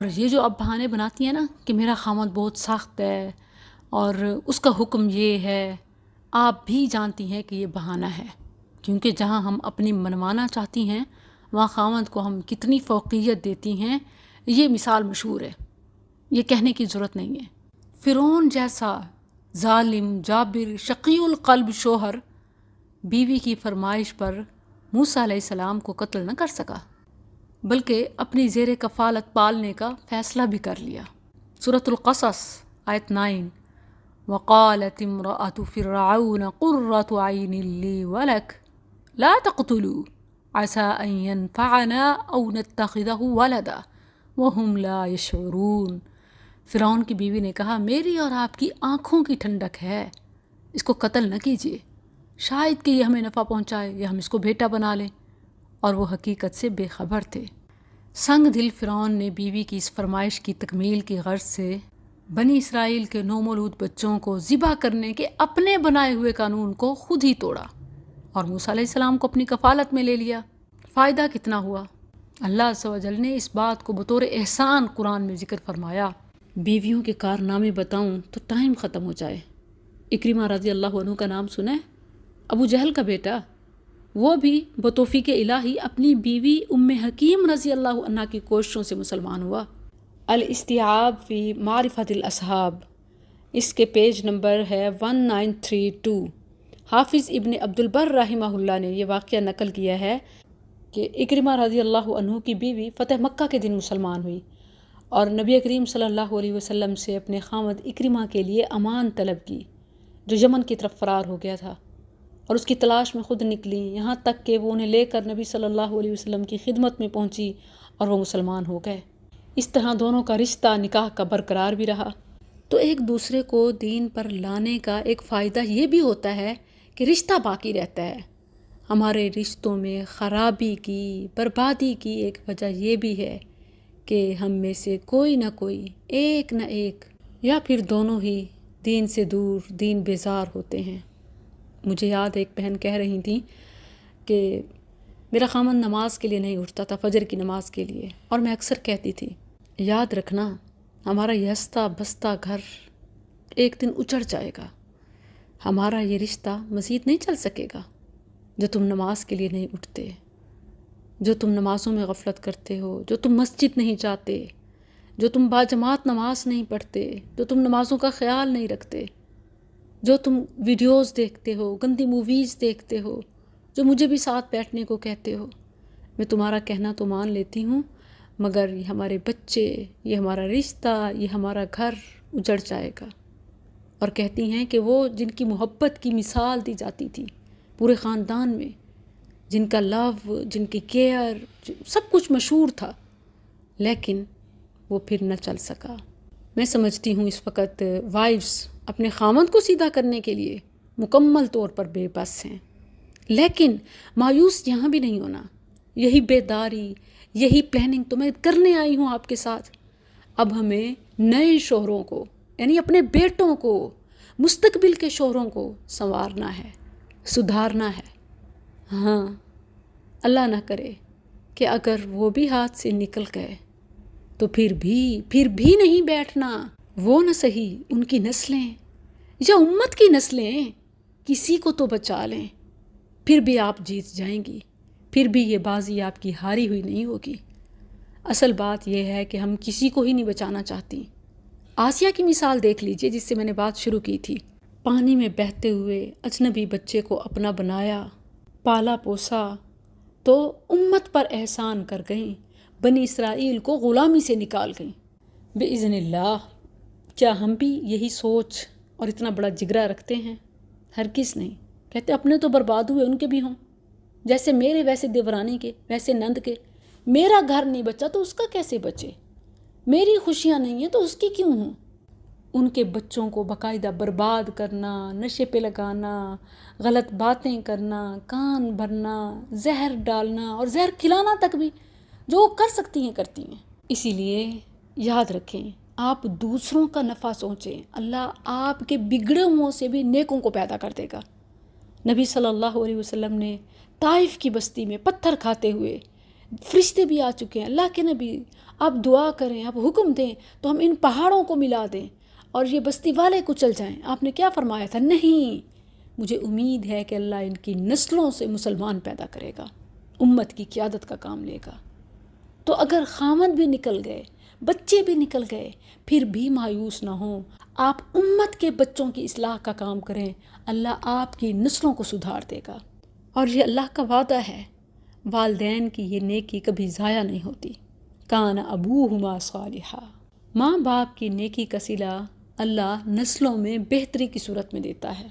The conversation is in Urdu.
اور یہ جو اب بہانے بناتی ہیں نا کہ میرا خامد بہت سخت ہے اور اس کا حکم یہ ہے، آپ بھی جانتی ہیں کہ یہ بہانہ ہے، کیونکہ جہاں ہم اپنی منوانا چاہتی ہیں وہاں خامد کو ہم کتنی فوقیت دیتی ہیں، یہ مثال مشہور ہے، یہ کہنے کی ضرورت نہیں ہے۔ فرعون جیسا ظالم، جابر، شقی القلب شوہر بیوی کی فرمائش پر موسیٰ علیہ السلام کو قتل نہ کر سکا، بلکہ اپنی زیر کفالت پالنے کا فیصلہ بھی کر لیا۔ سورۃ القصص آیت 9، وقالت امرأة فرعون قرة عین لی ولک لا تقتلوا عسى ان ينفعنا او نتخذه ولدا وهم لا يشعرون۔ فرعون کی بیوی نے کہا، میری اور آپ کی آنکھوں کی ٹھنڈک ہے، اس کو قتل نہ کیجیے، شاید کہ یہ ہمیں نفع پہنچائے یا ہم اس کو بیٹا بنا لیں، اور وہ حقیقت سے بے خبر تھے۔ سنگ دل فرعون نے بیوی کی اس فرمائش کی تکمیل کی غرض سے بنی اسرائیل کے نومولود بچوں کو ذبح کرنے کے اپنے بنائے ہوئے قانون کو خود ہی توڑا اور موسیٰ علیہ السلام کو اپنی کفالت میں لے لیا۔ فائدہ کتنا ہوا؟ اللہ عز و جل نے اس بات کو بطور احسان قرآن میں ذکر فرمایا۔ بیویوں کے کارنامے بتاؤں تو ٹائم ختم ہو جائے۔ اکرمہ رضی اللہ عنہ کا نام سنا ہے؟ ابو جہل کا بیٹا، وہ بھی بتوفیق الہی اپنی بیوی ام حکیم رضی اللہ عنہ کی کوششوں سے مسلمان ہوا۔ الاستیعاب فی معرفت الاصحاب، اس کے پیج نمبر ہے 1932۔ حافظ ابن عبد البر رحمہ اللہ نے یہ واقعہ نقل کیا ہے کہ اکرمہ رضی اللہ عنہ کی بیوی فتح مکہ کے دن مسلمان ہوئی اور نبی کریم صلی اللہ علیہ وسلم سے اپنے خامد اکرمہ کے لیے امان طلب کی، جو یمن کی طرف فرار ہو گیا تھا، اور اس کی تلاش میں خود نکلی، یہاں تک کہ وہ انہیں لے کر نبی صلی اللہ علیہ وسلم کی خدمت میں پہنچی اور وہ مسلمان ہو گئے۔ اس طرح دونوں کا رشتہ نکاح کا برقرار بھی رہا۔ تو ایک دوسرے کو دین پر لانے کا ایک فائدہ یہ بھی ہوتا ہے کہ رشتہ باقی رہتا ہے۔ ہمارے رشتوں میں خرابی کی، بربادی کی ایک وجہ یہ بھی ہے کہ ہم میں سے کوئی نہ کوئی، ایک نہ ایک یا پھر دونوں ہی دین سے دور، دین بیزار ہوتے ہیں۔ مجھے یاد ایک بہن کہہ رہی تھیں کہ میرا خامن نماز کے لیے نہیں اٹھتا تھا، فجر کی نماز کے لیے، اور میں اکثر کہتی تھی، یاد رکھنا ہمارا یہ ہنستا بستا گھر ایک دن اجڑ جائے گا، ہمارا یہ رشتہ مزید نہیں چل سکے گا جو تم نماز کے لیے نہیں اٹھتے، جو تم نمازوں میں غفلت کرتے ہو، جو تم مسجد نہیں جاتے، جو تم باجماعت نماز نہیں پڑھتے، جو تم نمازوں کا خیال نہیں رکھتے، جو تم ویڈیوز دیکھتے ہو، گندی موویز دیکھتے ہو، جو مجھے بھی ساتھ بیٹھنے کو کہتے ہو۔ میں تمہارا کہنا تو مان لیتی ہوں، مگر یہ ہمارے بچے، یہ ہمارا رشتہ، یہ ہمارا گھر اجڑ جائے گا۔ اور کہتی ہیں کہ وہ جن کی محبت کی مثال دی جاتی تھی پورے خاندان میں، جن کا لو، جن کی کیئر، سب کچھ مشہور تھا، لیکن وہ پھر نہ چل سکا۔ میں سمجھتی ہوں اس وقت وائفز اپنے خامند کو سیدھا کرنے کے لیے مکمل طور پر بے بس ہیں، لیکن مایوس یہاں بھی نہیں ہونا۔ یہی بیداری، یہی پلاننگ تو میں کرنے آئی ہوں آپ کے ساتھ۔ اب ہمیں نئے شوہروں کو، یعنی اپنے بیٹوں کو، مستقبل کے شوہروں کو سنوارنا ہے، سدھارنا ہے۔ ہاں، اللہ نہ کرے کہ اگر وہ بھی ہاتھ سے نکل گئے تو پھر بھی نہیں بیٹھنا۔ وہ نہ صحیح ان کی نسلیں یا امت کی نسلیں کسی کو تو بچا لیں، پھر بھی آپ جیت جائیں گی، پھر بھی یہ بازی آپ کی ہاری ہوئی نہیں ہوگی۔ اصل بات یہ ہے کہ ہم کسی کو ہی نہیں بچانا چاہتی۔ آسیہ کی مثال دیکھ لیجئے، جس سے میں نے بات شروع کی تھی۔ پانی میں بہتے ہوئے اجنبی بچے کو اپنا بنایا، پالا پوسا، تو امت پر احسان کر گئیں، بنی اسرائیل کو غلامی سے نکال گئیں بإذن اللہ۔ کیا ہم بھی یہی سوچ اور اتنا بڑا جگرا رکھتے ہیں؟ ہرگز نہیں۔ کہتے اپنے تو برباد ہوئے، ان کے بھی ہوں، جیسے میرے ویسے دیورانی کے، ویسے نند کے۔ میرا گھر نہیں بچا تو اس کا کیسے بچے؟ میری خوشیاں نہیں ہیں تو اس کی کیوں ہوں؟ ان کے بچوں کو باقاعدہ برباد کرنا، نشے پہ لگانا، غلط باتیں کرنا، کان بھرنا، زہر ڈالنا اور زہر کھلانا تک بھی جو وہ کر سکتی ہیں کرتی ہیں۔ اسی لیے یاد رکھیں، آپ دوسروں کا نفع سوچیں، اللہ آپ کے بگڑے ہوئوں سے بھی نیکوں کو پیدا کر دے گا۔ نبی صلی اللہ علیہ وسلم نے طائف کی بستی میں پتھر کھاتے ہوئے فرشتے بھی آ چکے ہیں، اللہ کے نبی آپ دعا کریں، آپ حکم دیں تو ہم ان پہاڑوں کو ملا دیں اور یہ بستی والے کچل جائیں۔ آپ نے کیا فرمایا تھا؟ نہیں، مجھے امید ہے کہ اللہ ان کی نسلوں سے مسلمان پیدا کرے گا، امت کی قیادت کا کام لے گا۔ تو اگر خامد بھی نکل گئے، بچے بھی نکل گئے، پھر بھی مایوس نہ ہوں، آپ امت کے بچوں کی اصلاح کا کام کریں، اللہ آپ کی نسلوں کو سدھار دے گا۔ اور یہ اللہ کا وعدہ ہے، والدین کی یہ نیکی کبھی ضائع نہیں ہوتی۔ کان ابوہما صالحا، ماں باپ کی نیکی کا صلہ اللہ نسلوں میں بہتری کی صورت میں دیتا ہے۔